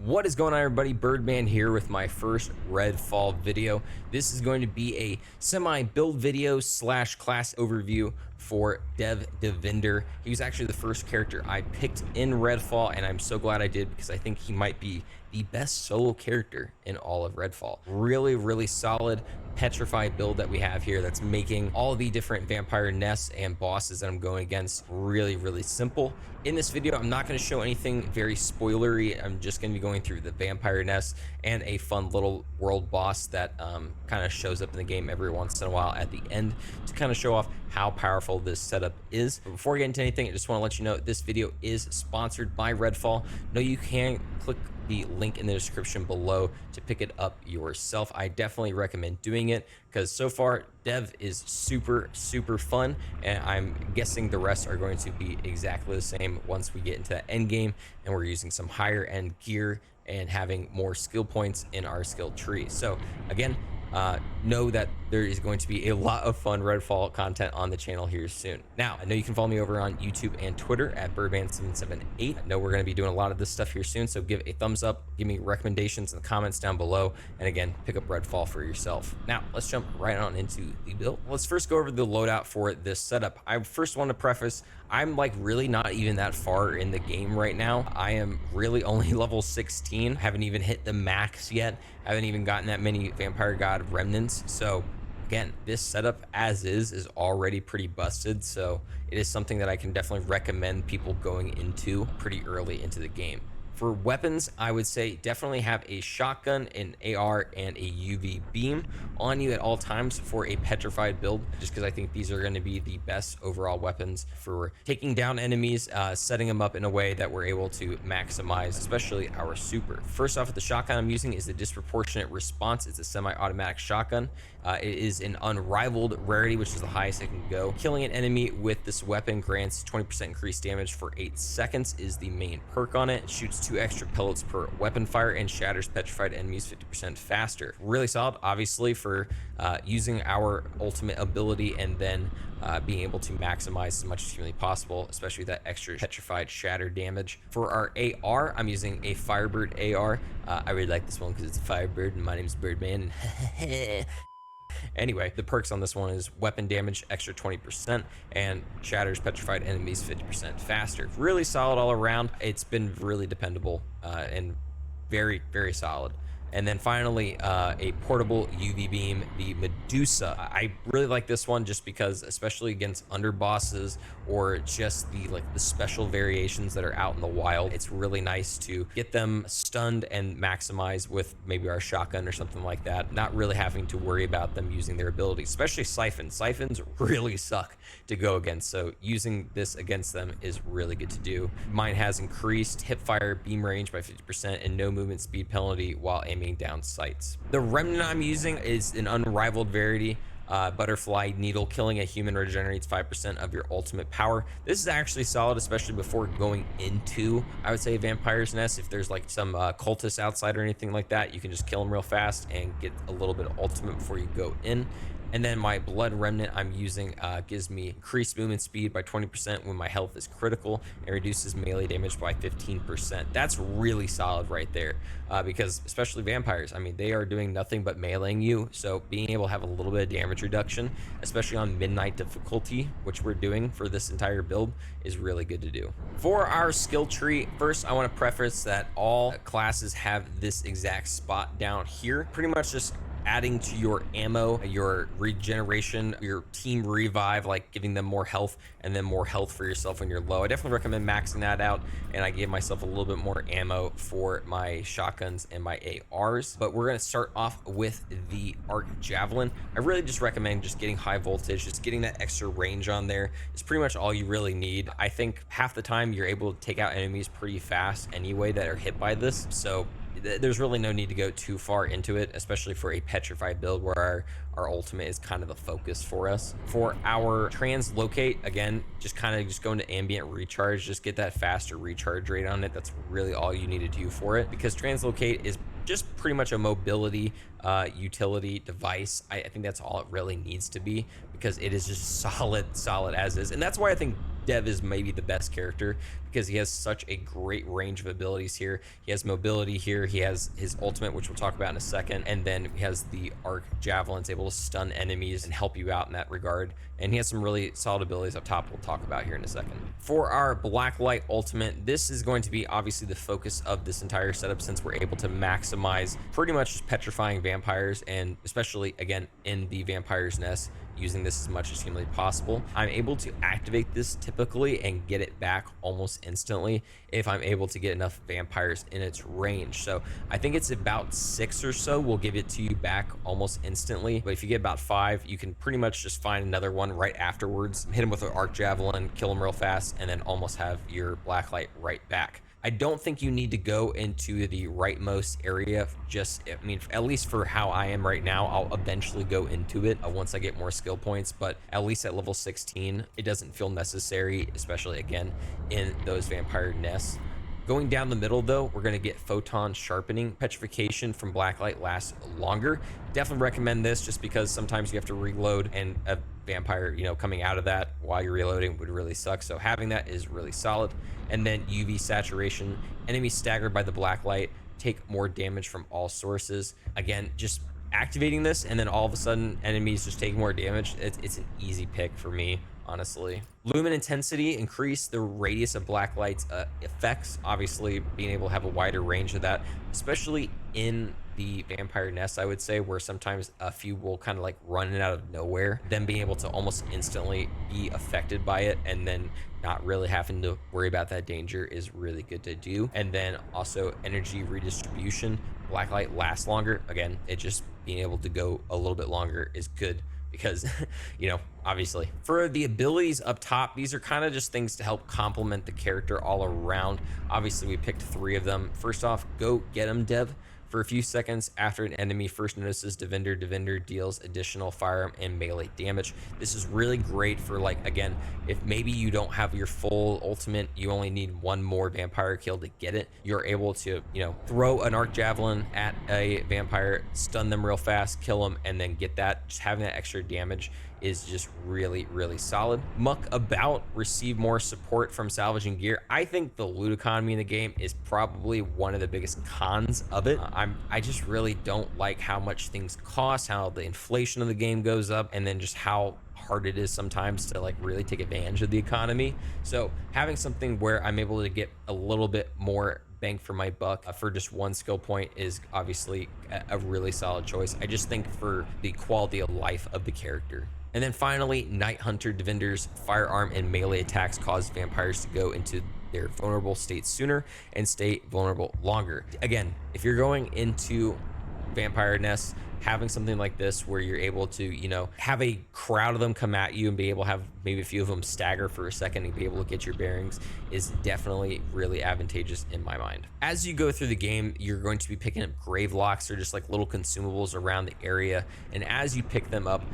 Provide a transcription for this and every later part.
What is going on, everybody? Byrdman here with my first Redfall video. This is going to be a semi-build video slash class overview for DEVINDER. He was actually the first character I picked in Redfall, and I'm so glad I did because I think he might be the best solo character in all of Redfall. Really solid petrified build that we have here that's making all the different vampire nests and bosses that I'm going against really simple. In this video, I'm not going to show anything very spoilery. I'm just going to be going through the vampire nest and a fun little world boss that kind of shows up in the game every once in a while at the end to kind of show off how powerful this setup is. But before we get into anything, I just want to let you know this video is sponsored by Redfall. No, you can click the link in the description below to pick it up yourself. I definitely recommend doing it because so far Dev is super fun, and I'm guessing the rest are going to be exactly the same once we get into that end game and we're using some higher end gear and having more skill points in our skill tree. So again, know that there is going to be a lot of fun Redfall content on the channel here soon. Now, I know you can follow me over on YouTube and Twitter at Byrdman778. I know we're going to be doing a lot of this stuff here soon, so give a thumbs up, give me recommendations in the comments down below, and again, pick up Redfall for yourself. Now, let's jump right on into the build. Let's first go over the loadout for this setup. I first want to preface, I'm like really not even that far in the game right now. I am really only level 16, haven't even hit the max yet, haven't even gotten that many Vampire God remnants. So again, this setup as is already pretty busted, so it is something that I can definitely recommend people going into pretty early into the game. For weapons, I would say definitely have a shotgun, an AR, and a UV beam on you at all times for a petrified build, just because I think these are going to be the best overall weapons for taking down enemies, setting them up in a way that we're able to maximize, especially our super. First off, the shotgun I'm using is the disproportionate response. It's a semi-automatic shotgun. It is an unrivaled rarity, which is the highest it can go. Killing an enemy with this weapon grants 20% increased damage for 8 seconds is the main perk on it. It shoots 2 extra pellets per weapon fire and shatters petrified enemies 50% faster. Really solid, obviously, for using our ultimate ability and then being able to maximize as much as humanly possible, especially that extra petrified shatter damage. For our AR, I'm using a Firebird AR. I really like this one because it's a Firebird and my name's Byrdman. Anyway, the perks on this one is weapon damage extra 20% and shatters petrified enemies 50% faster. Really solid all around. It's been really dependable and very solid. And then finally, a portable UV beam, the Medusa. I really like this one just because, especially against underbosses or just the special variations that are out in the wild, it's really nice to get them stunned and maximize with maybe our shotgun or something like that, not really having to worry about them using their abilities, especially siphons. Siphons really suck to go against, so using this against them is really good to do. Mine has increased hip fire beam range by 50% and no movement speed penalty while aiming down sights. The remnant I'm using is an unrivaled rarity. Butterfly needle. Killing a human regenerates 5% of your ultimate power. This is actually solid, especially before going into, I would say, a vampire's nest. If there's like some cultists outside or anything like that, you can just kill them real fast and get a little bit of ultimate before you go in. And then my blood remnant I'm using gives me increased movement speed by 20% when my health is critical and reduces melee damage by 15%. That's really solid right there because especially vampires, I mean, they are doing nothing but meleeing you. So being able to have a little bit of damage reduction, especially on midnight difficulty, which we're doing for this entire build, is really good to do. For our skill tree, first I want to preface that all classes have this exact spot down here. Pretty much just adding to your ammo, your regeneration, your team revive, like giving them more health and then more health for yourself when you're low. I definitely recommend maxing that out, and I gave myself a little bit more ammo for my shotguns and my ARs. But we're going to start off with the arc javelin. I really just recommend just getting high voltage, just getting that extra range on there is pretty much all you really need. I think half the time you're able to take out enemies pretty fast anyway that are hit by this, so there's really no need to go too far into it, especially for a petrified build where our ultimate is kind of the focus for us. For our translocate, again, just go into ambient recharge, just get that faster recharge rate on it. That's really all you need to do for it, because translocate is just pretty much a mobility utility device. I think that's all it really needs to be, because it is just solid as is. And that's why I think Dev is maybe the best character because he has such a great range of abilities here. He has mobility here. He has his ultimate, which we'll talk about in a second. And then he has the arc javelins, able to stun enemies and help you out in that regard. And he has some really solid abilities up top we'll talk about here in a second. For our Blacklight ultimate, this is going to be obviously the focus of this entire setup, since we're able to maximize pretty much just petrifying vampires, and especially again in the vampire's nest, using this as much as humanly possible. I'm able to activate this typically and get it back almost instantly if I'm able to get enough vampires in its range. So I think it's about 6 or so will give it to you back almost instantly, but if you get about 5, you can pretty much just find another one right afterwards, hit him with an arc javelin, kill him real fast, and then almost have your Blacklight right back. I don't think you need to go into the rightmost area. I mean, at least for how I am right now, I'll eventually go into it once I get more skill points, but at least at level 16, it doesn't feel necessary, especially again in those vampire nests. Going down the middle though, we're going to get photon sharpening. Petrification from Blacklight lasts longer. Definitely recommend this just because sometimes you have to reload, and a vampire, you know, coming out of that while you're reloading would really suck. So having that is really solid. And then UV saturation. Enemies staggered by the Blacklight take more damage from all sources. Again, just activating this and then all of a sudden enemies just take more damage. It's an easy pick for me, honestly. Lumen intensity, increase the radius of Blacklight's effects. Obviously being able to have a wider range of that, especially in the vampire nest, I would say, where sometimes a few will kind of like run in out of nowhere, then being able to almost instantly be affected by it and then not really having to worry about that danger is really good to do. And then also energy redistribution. Blacklight lasts longer. Again, it just being able to go a little bit longer is good because, you know, obviously. For the abilities up top, these are kind of just things to help complement the character all around. Obviously, we picked 3 of them. First off, go get them, Dev. For a few seconds after an enemy first notices Devender, Devender deals additional firearm and melee damage. This is really great for, like, again, if maybe you don't have your full ultimate, you only need 1 more vampire kill to get it, you're able to, you know, throw an arc javelin at a vampire, stun them real fast, kill them, and then get that. Just having that extra damage is just really, really solid. Muck about, receive more support from salvaging gear. I think the loot economy in the game is probably one of the biggest cons of it. I just really don't like how much things cost, how the inflation of the game goes up, and then just how hard it is sometimes to like really take advantage of the economy. So having something where I'm able to get a little bit more bang for my buck for just 1 skill point is obviously a really solid choice. I just think for the quality of life of the character. And then finally, Night Hunter Devender's firearm and melee attacks cause vampires to go into their vulnerable state sooner and stay vulnerable longer. Again, if you're going into vampire nests, having something like this where you're able to, you know, have a crowd of them come at you and be able to have maybe a few of them stagger for a second and be able to get your bearings is definitely really advantageous in my mind. As you go through the game, you're going to be picking up grave locks, or just like little consumables around the area, and as you pick them up,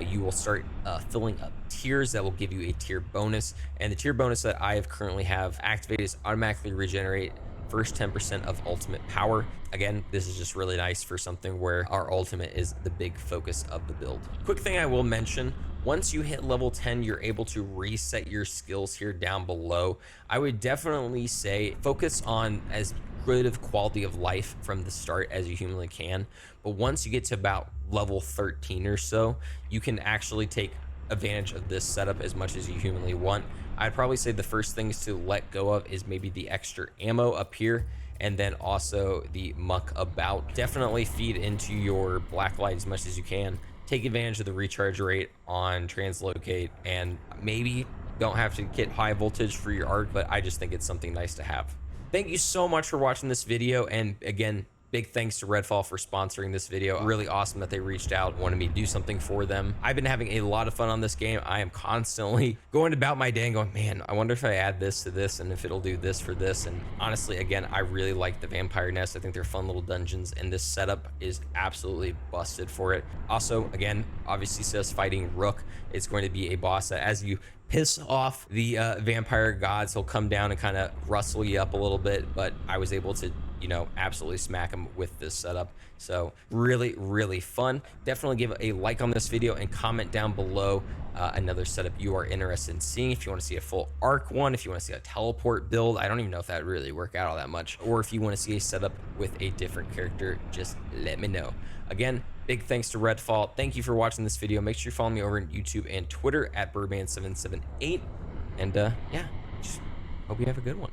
you will start filling up tiers that will give you a tier bonus. And the tier bonus that I currently have activated is automatically regenerate first 10% of ultimate power. Again, this is just really nice for something where our ultimate is the big focus of the build. Quick thing I will mention, once you hit level 10, you're able to reset your skills here down below. I would definitely say focus on as good of quality of life from the start as you humanly can. But once you get to about level 13 or so, you can actually take advantage of this setup as much as you humanly want. I'd probably say the first things to let go of is maybe the extra ammo up here, and then also the muck about. Definitely feed into your Blacklight as much as you can. Take advantage of the recharge rate on translocate, and maybe don't have to get high voltage for your arc, but I just think it's something nice to have. Thank you so much for watching this video, and again, big thanks to Redfall for sponsoring this video. Really awesome that they reached out, wanted me to do something for them. I've been having a lot of fun on this game. I am constantly going about my day and going, man, I wonder if I add this to this and if it'll do this for this. And honestly, again, I really like the Vampire Nest. I think they're fun little dungeons, and this setup is absolutely busted for it. Also, again, obviously says fighting Rook. It's going to be a boss that as you piss off the vampire gods, he'll come down and kind of rustle you up a little bit, but I was able to, you know, absolutely smack them with this setup. So really, really fun. Definitely give a like on this video and comment down below another setup you are interested in seeing. If you want to see a full arc one, if you want to see a teleport build, I don't even know if that really work out all that much, or if you want to see a setup with a different character, just let me know. Again, big thanks to Redfall. Thank you for watching this video. Make sure you follow me over on YouTube and Twitter at Byrdman778. And yeah, just hope you have a good one.